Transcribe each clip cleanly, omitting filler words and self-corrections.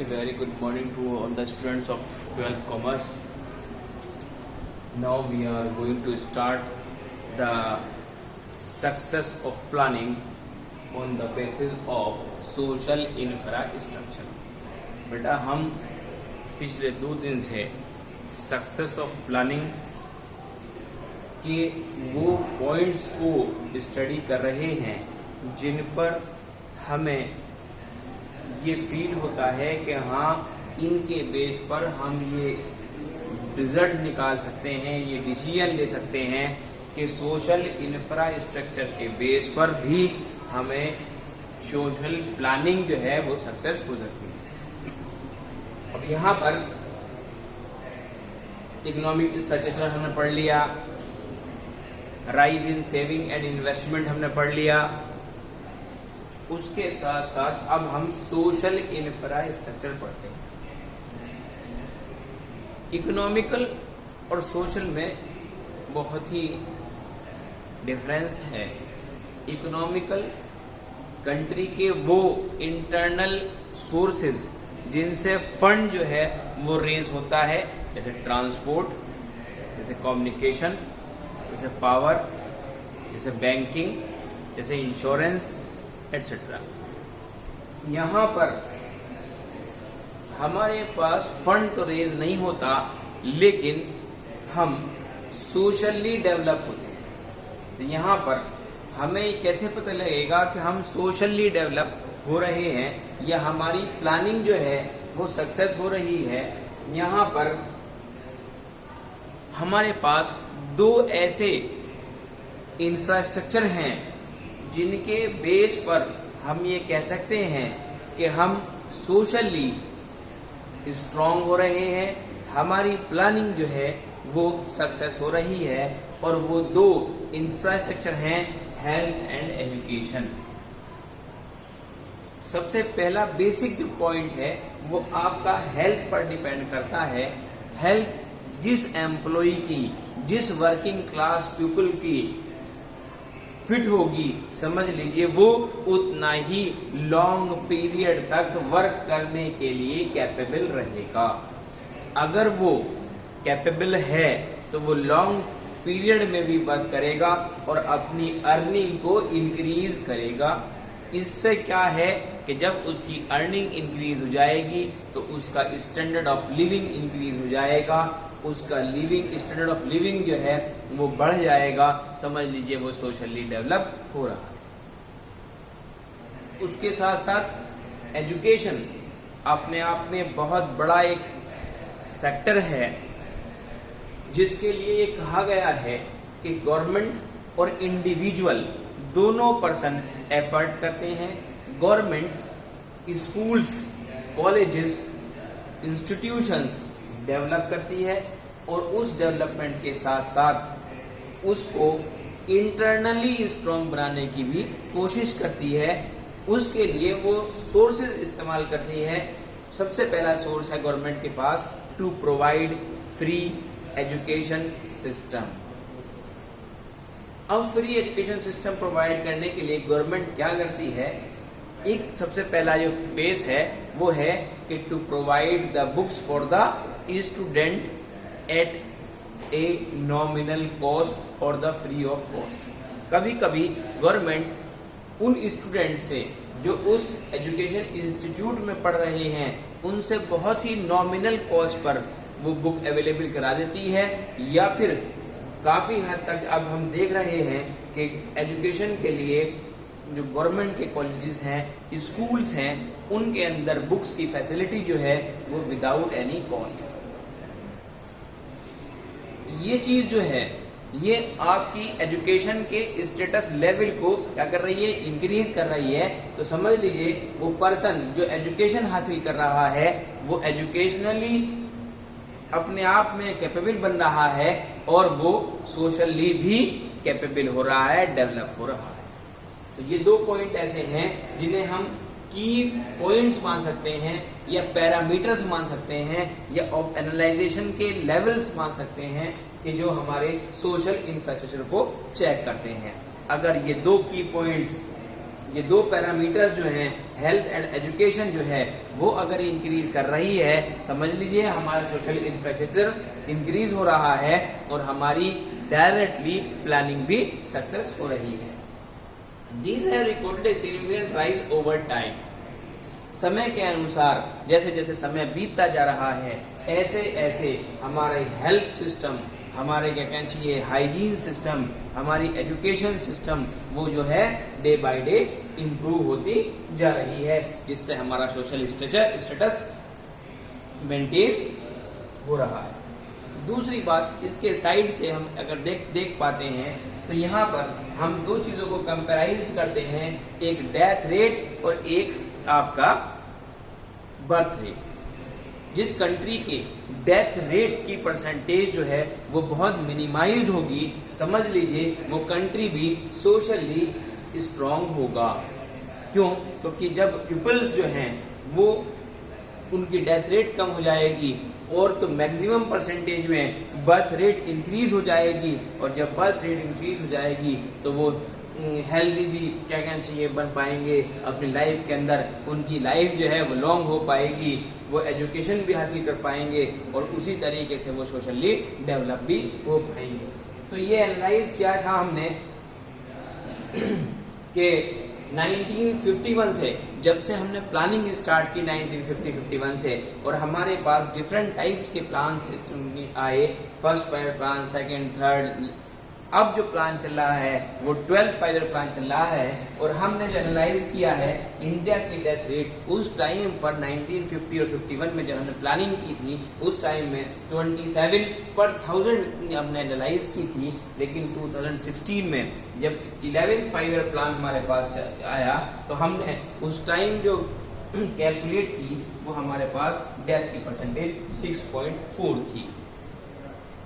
A very good morning to all the students of 12th Commerce. Now we are going to start the success of planning on the basis of social infrastructure. बेटा हम पिछले 2 दिन से success of planning के वो points को study कर रहे हैं जिन पर हमें ये फील होता है कि हाँ इनके बेस पर हम ये रिजल्ट निकाल सकते हैं, ये डिसीजन ले सकते हैं कि सोशल इंफ्रास्ट्रक्चर के बेस पर भी हमें सोशल प्लानिंग जो है वो सक्सेस हो सकती है। अब यहाँ पर इकोनॉमिक स्ट्रक्चर हमने पढ़ लिया, rise in saving and investment हमने पढ़ लिया, उसके साथ साथ अब हम सोशल इंफ्रास्ट्रक्चर पढ़ते हैं। इकोनॉमिकल और सोशल में बहुत ही डिफरेंस है। इकोनॉमिकल कंट्री के वो इंटरनल सोर्सेज जिनसे फंड जो है वो रेज होता है, जैसे ट्रांसपोर्ट, जैसे कम्युनिकेशन, जैसे पावर, जैसे बैंकिंग, जैसे इंश्योरेंस एटसेट्रा। यहाँ पर हमारे पास फंड तो रेज नहीं होता, लेकिन हम सोशली डेवलप होते हैं। तो यहाँ पर हमें कैसे पता लगेगा कि हम सोशली डेवलप हो रहे हैं या हमारी प्लानिंग जो है वो सक्सेस हो रही है? यहाँ पर हमारे पास 2 ऐसे इंफ्रास्ट्रक्चर हैं जिनके बेस पर हम ये कह सकते हैं कि हम सोशली स्ट्रांग हो रहे हैं, हमारी प्लानिंग जो है वो सक्सेस हो रही है। और वो 2 इंफ्रास्ट्रक्चर हैं हेल्थ एंड एजुकेशन। सबसे पहला बेसिक जो पॉइंट है वो आपका हेल्थ पर डिपेंड करता है। हेल्थ जिस एम्प्लॉय की, जिस वर्किंग क्लास पीपल की फिट होगी, समझ लीजिए वो उतना ही लॉन्ग पीरियड तक वर्क करने के लिए कैपेबल रहेगा। अगर वो कैपेबल है तो वो लॉन्ग पीरियड में भी वर्क करेगा और अपनी अर्निंग को इंक्रीज करेगा। इससे क्या है कि जब उसकी अर्निंग इंक्रीज हो जाएगी तो उसका स्टैंडर्ड ऑफ लिविंग इंक्रीज हो जाएगा, उसका लिविंग स्टैंडर्ड ऑफ लिविंग जो है वो बढ़ जाएगा। समझ लीजिए वो सोशली डेवलप हो रहा है। उसके साथ साथ एजुकेशन अपने आप में बहुत बड़ा एक सेक्टर है जिसके लिए ये कहा गया है कि गवर्नमेंट और इंडिविजुअल दोनों पर्सन एफर्ट करते हैं। Government schools, colleges, institutions develop करती है और उस डेवलपमेंट के साथ साथ उसको इंटरनली स्ट्रॉन्ग बनाने की भी कोशिश करती है। उसके लिए वो सोर्सेज इस्तेमाल करती है। सबसे पहला सोर्स है गवर्नमेंट के पास to provide free education system. अब फ्री एजुकेशन सिस्टम प्रोवाइड करने के लिए गवर्नमेंट क्या करती है? एक सबसे पहला जो बेस है वो है कि to provide the books for the student at a nominal cost और द फ्री ऑफ कॉस्ट। कभी कभी गवर्नमेंट उन स्टूडेंट से जो उस एजुकेशन इंस्टीट्यूट में पढ़ रहे हैं उनसे बहुत ही नॉमिनल कॉस्ट पर वो बुक अवेलेबल करा देती है, या फिर काफ़ी हद तक अब हम देख रहे हैं कि एजुकेशन के लिए जो गवर्नमेंट के कॉलेजेस हैं, स्कूल्स हैं, उनके अंदर बुक्स की फैसिलिटी जो है वो विदाउट एनी कॉस्ट है। ये चीज़ जो है ये आपकी एजुकेशन के स्टेटस लेवल को क्या कर रही है? इंक्रीज कर रही है। तो समझ लीजिए वो पर्सन जो एजुकेशन हासिल कर रहा है वो एजुकेशनली अपने आप में कैपेबल बन रहा है और वो सोशली भी कैपेबल हो रहा है, डेवलप हो रहा है। तो ये 2 पॉइंट ऐसे हैं जिन्हें हम की पॉइंट्स मान सकते हैं या पैरामीटर्स मान सकते हैं या एनालाइजेशन के लेवल्स मान सकते हैं कि जो हमारे सोशल इंफ्रास्ट्रक्चर को चेक करते हैं। अगर ये 2 की पॉइंट्स ये दो पैरामीटर्स जो हैं, हेल्थ एंड एजुकेशन जो है वो अगर इंक्रीज कर रही है, समझ लीजिए हमारा सोशल इंफ्रास्ट्रक्चर इंक्रीज हो रहा है और हमारी डायरेक्टली प्लानिंग भी सक्सेस हो रही है। These have recorded a significant rise over time. समय के अनुसार जैसे जैसे समय बीतता जा रहा है, ऐसे ऐसे हमारे हेल्थ सिस्टम, हमारे क्या कहना चाहिए हाइजीन सिस्टम, हमारी एजुकेशन सिस्टम वो जो है डे बाय डे इम्प्रूव होती जा रही है, जिससे हमारा सोशल स्टेटस मेंटेन हो रहा है। दूसरी बात, इसके साइड से हम अगर देख पाते हैं तो यहाँ पर हम दो चीज़ों को कंपेराइज करते हैं, एक डेथ रेट और एक आपका बर्थ रेट। जिस कंट्री के डेथ रेट की परसेंटेज जो है वो बहुत मिनिमाइज्ड होगी, समझ लीजिए वो कंट्री भी सोशली स्ट्रांग होगा। क्यों? क्योंकि जब पीपल्स जो हैं वो उनकी डेथ रेट कम हो जाएगी और तो मैक्सिमम परसेंटेज में बर्थ रेट इंक्रीज हो जाएगी, और जब बर्थ रेट इंक्रीज हो जाएगी तो वो हेल्दी भी क्या कहना चाहिए बन पाएंगे अपनी लाइफ के अंदर, उनकी लाइफ जो है वो लॉन्ग हो पाएगी, वो एजुकेशन भी हासिल कर पाएंगे और उसी तरीके से वो सोशली डेवलप भी हो पाएंगे। तो ये एनालाइज किया था हमने कि 1951 से, जब से हमने प्लानिंग स्टार्ट की 1950-51 से, और हमारे पास डिफरेंट टाइप्स के प्लान्स आए, first five plan, second, third. अब जो प्लान चल रहा है वो 12 फाइव प्लान चल रहा है, और हमने जो एनालाइज किया है इंडिया की डेथ रेट उस टाइम पर 1950 और 51 में जब हमने प्लानिंग की थी उस टाइम में 27 पर 1000 हमने एनालाइज की थी, लेकिन 2016 में जब 11th फाइव ईयर प्लान हमारे पास आया तो हमने उस टाइम जो कैलकुलेट की वो हमारे पास डेथ की परसेंटेज 6.4 थी।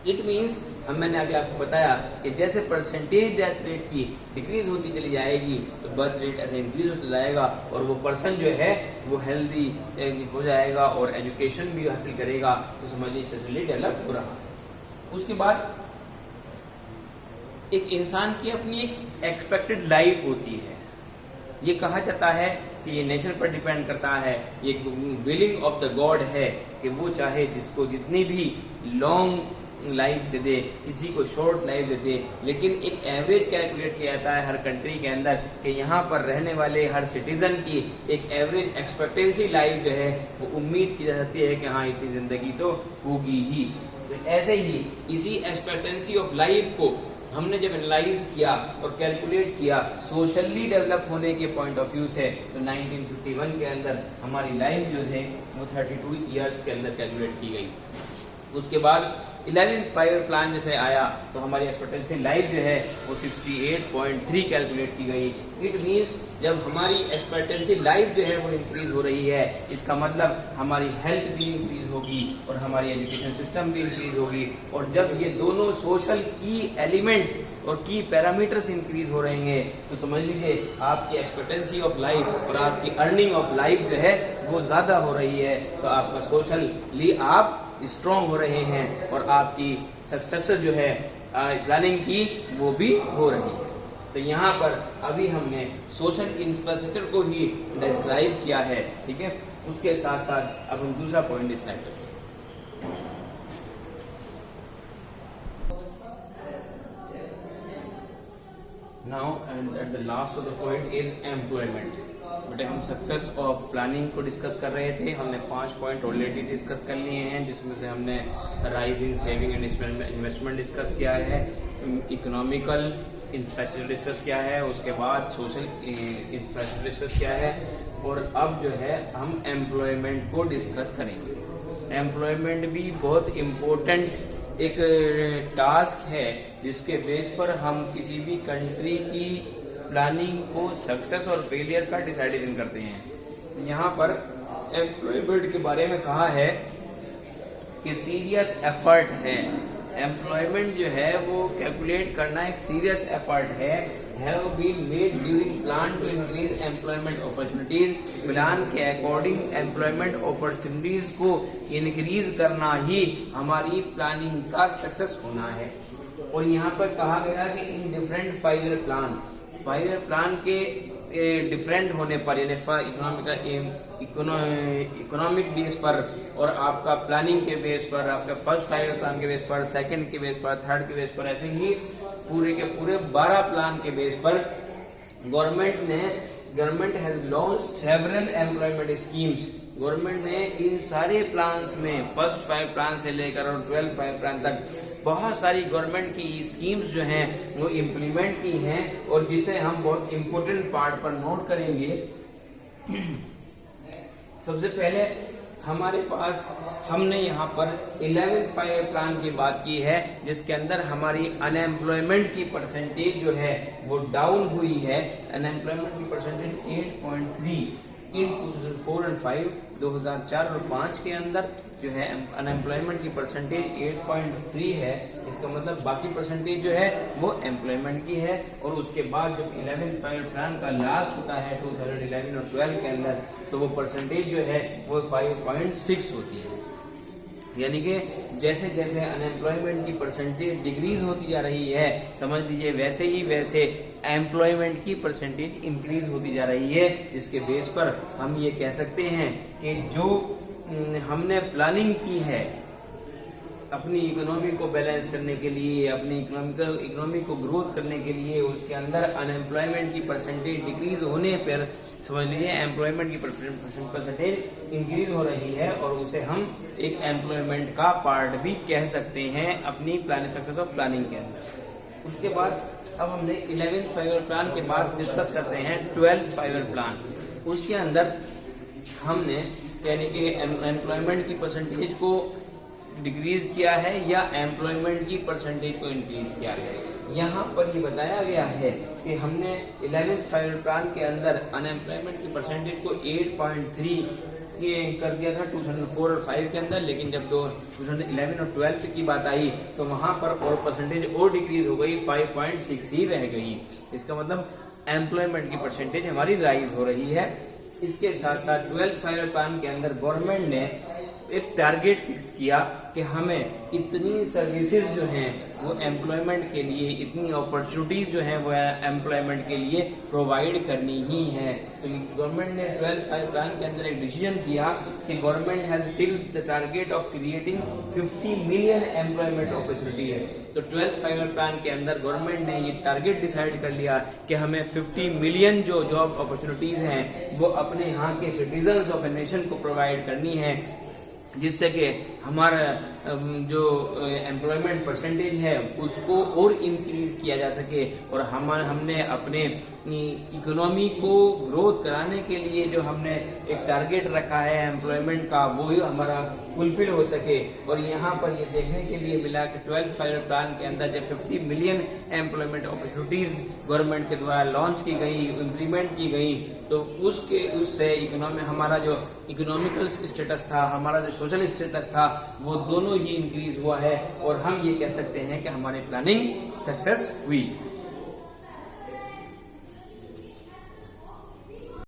इट मीन्स मैंने अभी आपको बताया कि जैसे परसेंटेज डेथ रेट की डिक्रीज होती चली जाएगी तो बर्थ रेट ऐसे इंक्रीज होता जाएगा, और वो पर्सन जो है वो हेल्दी हो जाएगा और एजुकेशन भी हासिल करेगा, तो समझिए सोशली डेवलप हो रहा है। उसके बाद एक इंसान की अपनी एक एक्सपेक्टेड लाइफ होती है। ये कहा जाता है कि ये नेचर पर डिपेंड करता है, ये विलिंग ऑफ द गॉड है कि वो चाहे जिसको जितनी भी लॉन्ग लाइफ दे दे, किसी को शॉर्ट लाइफ दे दे, लेकिन एक एवरेज कैलकुलेट किया जाता है हर कंट्री के अंदर कि यहाँ पर रहने वाले हर सिटीजन की एक एवरेज एक्सपेक्टेंसी लाइफ जो है वो उम्मीद की जा सकती है कि हाँ इतनी ज़िंदगी तो होगी ही। तो ऐसे ही इसी एक्सपेक्टेंसी ऑफ लाइफ को हमने जब एनालाइज किया और कैलकुलेट किया सोशली डेवलप होने के पॉइंट ऑफ व्यू से, तो 1951 के अंदर हमारी लाइफ जो है वो 32 ईयर्स के अंदर कैलकुलेट की गई। उसके बाद 11th फाइव ईयर प्लान जैसे आया तो हमारी एक्सपेक्टेंसी लाइफ जो है वो 68.3 कैलकुलेट की गई। इट मीन्स जब हमारी एक्सपेक्टेंसी लाइफ जो है वो इंक्रीज हो रही है, इसका मतलब हमारी हेल्थ भी इंक्रीज होगी और हमारी एजुकेशन सिस्टम भी इंक्रीज होगी, और जब ये दोनों सोशल की एलिमेंट्स और की पैरामीटर्स इंक्रीज हो रहे हैं तो समझ लीजिए आपकी एक्सपेक्टेंसी ऑफ लाइफ और आपकी अर्निंग ऑफ लाइफ जो है वो ज़्यादा हो रही है, तो आपका सोशली आप स्ट्रॉन्ग हो रहे हैं और आपकी सक्सेस जो है प्लानिंग की वो भी हो रही है। तो यहाँ पर अभी हमने सोशल इंफ्रास्ट्रक्चर को ही डिस्क्राइब किया है, ठीक है। उसके साथ साथ अब हम दूसरा पॉइंट डिस्क्राइब करते हैं। Now and at the last of the point is employment. बेटे हम सक्सेस ऑफ प्लानिंग को डिस्कस कर रहे थे, हमने 5 पॉइंट ऑलरेडी डिस्कस कर लिए हैं, जिसमें से हमने rise in saving and investment discuss किया है, इकोनॉमिकल इंफ्रास्ट्रक्चर डिस्कस किया है, उसके बाद सोशल इंफ्रास्ट्रक्चर डिस्कस किया है, और अब जो है हम एम्प्लॉयमेंट को डिस्कस करेंगे। एम्प्लॉयमेंट भी बहुत इम्पोर्टेंट एक टास्क है जिसके बेस पर हम किसी भी कंट्री की प्लानिंग को सक्सेस और फेलियर का डिसाइडेशन करते हैं। यहाँ पर एम्प्लॉयमेंट के बारे में कहा है कि सीरियस एफर्ट है। एम्प्लॉयमेंट जो है वो कैलकुलेट करना एक सीरियस एफर्ट है। Have been made during plan to increase employment opportunities. Plan के अकॉर्डिंग एम्प्लॉयमेंट अपॉर्चुनिटीज को इंक्रीज करना ही हमारी प्लानिंग का सक्सेस होना है। और यहाँ पर कहा गया कि इन डिफरेंट 5 ईयर प्लान के डिफरेंट होने पर, यानी इकोनॉमिक बेस पर और आपका प्लानिंग के बेस पर, आपके फर्स्ट 5 प्लान के बेस पर, सेकंड के बेस पर, थर्ड के बेस पर, ऐसे ही पूरे के पूरे 12 प्लान के बेस पर government has launch several employment schemes. Government ने इन सारे प्लान्स में फर्स्ट 5 प्लान से लेकर और 12 प्लान तक बहुत सारी गवर्नमेंट की स्कीम्स जो हैं वो इम्प्लीमेंट की हैं, और जिसे हम बहुत इम्पोर्टेंट पार्ट पर नोट करेंगे। सबसे पहले हमारे पास हमने यहाँ पर 11th 5 प्लान की बात की है, जिसके अंदर हमारी अनएम्प्लॉयमेंट की परसेंटेज जो है वो डाउन हुई है। अनएम्प्लॉयमेंट की परसेंटेज 8.3 इन 2004 और 5, 2004 और 5 के अंदर जो है अनएम्प्लॉयमेंट की परसेंटेज 8.3 है। इसका मतलब बाकी परसेंटेज जो है वो एम्प्लॉयमेंट की है। और उसके बाद जब 11th 5 प्लान का लास्ट होता है 2011 और 12 के अंदर, तो वो परसेंटेज जो है वो 5.6 होती है। यानी कि जैसे जैसे अनएम्प्लॉयमेंट की परसेंटेज डिक्रीज होती जा रही है, समझ लीजिए वैसे ही वैसे एम्प्लॉयमेंट की परसेंटेज इंक्रीज होती जा रही है। जिसके बेस पर हम ये कह सकते हैं कि जो हमने प्लानिंग की है अपनी इकोनॉमी को बैलेंस करने के लिए, अपनी इकोनॉमी को ग्रोथ करने के लिए, उसके अंदर अनएम्प्लॉयमेंट की परसेंटेज डिक्रीज होने पर समझ लीजिए एम्प्लॉयमेंट की परसेंटेज इंक्रीज हो रही है, और उसे हम एक एम्प्लॉयमेंट का पार्ट भी कह सकते हैं अपनी प्लानिंग, सक्सेस ऑफ प्लानिंग के अंदर। उसके बाद अब हमने 11th 5 प्लान के बाद डिस्कस करते हैं 12th 5 प्लान। उसके अंदर हमने यानी कि एम्प्लॉयमेंट की परसेंटेज को डिक्रीज किया है या एम्प्लॉयमेंट की परसेंटेज को इंक्रीज किया है। यहाँ पर ये बताया गया है कि हमने 11th 5 प्लान के अंदर अनएम्प्लॉयमेंट की परसेंटेज को 8.3 ये कर दिया था 2004 और 5 के अंदर, लेकिन जब 2011 और 12 की बात आई तो वहाँ पर और परसेंटेज और डिक्रीज हो गई, 5.6 ही रह गई। इसका मतलब एम्प्लॉयमेंट की परसेंटेज हमारी राइज हो रही है। इसके साथ साथ 12th 5 प्लान के अंदर गवर्नमेंट ने एक टारगेट फिक्स किया कि हमें इतनी सर्विसेज जो हैं वो एम्प्लॉयमेंट के लिए, इतनी अपॉर्चुनिटीज़ जो हैं वो एम्प्लॉयमेंट के लिए प्रोवाइड करनी ही है। तो गवर्नमेंट ने 12th 5 प्लान के अंदर एक डिसीजन किया कि government has fixed the target of creating 50 million employment opportunity है। तो 12th 5 प्लान के अंदर गवर्नमेंट ने ये टारगेट डिसाइड कर लिया कि हमें 50 मिलियन जो जॉब अपॉर्चुनिटीज़ हैं वो अपने यहाँ के सिटीजन्स ऑफ ए नेशन को प्रोवाइड करनी है, जिससे कि हमारा जो एम्प्लॉयमेंट परसेंटेज है उसको और इंक्रीज किया जा सके, और हमने अपने इकोनॉमी को ग्रोथ कराने के लिए जो हमने एक टारगेट रखा है एम्प्लॉयमेंट का, वो ही हमारा फुलफिल हो सके। और यहाँ पर ये देखने के लिए मिला कि 12th 5 प्लान के अंदर जब 50 मिलियन एम्प्लॉयमेंट अपॉर्चुनिटीज़ गवर्नमेंट के द्वारा लॉन्च की गई, इम्प्लीमेंट की गई, तो उससे इकोनॉमी हमारा जो इकोनॉमिकल स्टेटस था, हमारा जो सोशल स्टेटस था, वो दोनों ही इंक्रीज हुआ है, और हम ये कह सकते हैं कि हमारी प्लानिंग सक्सेस हुई।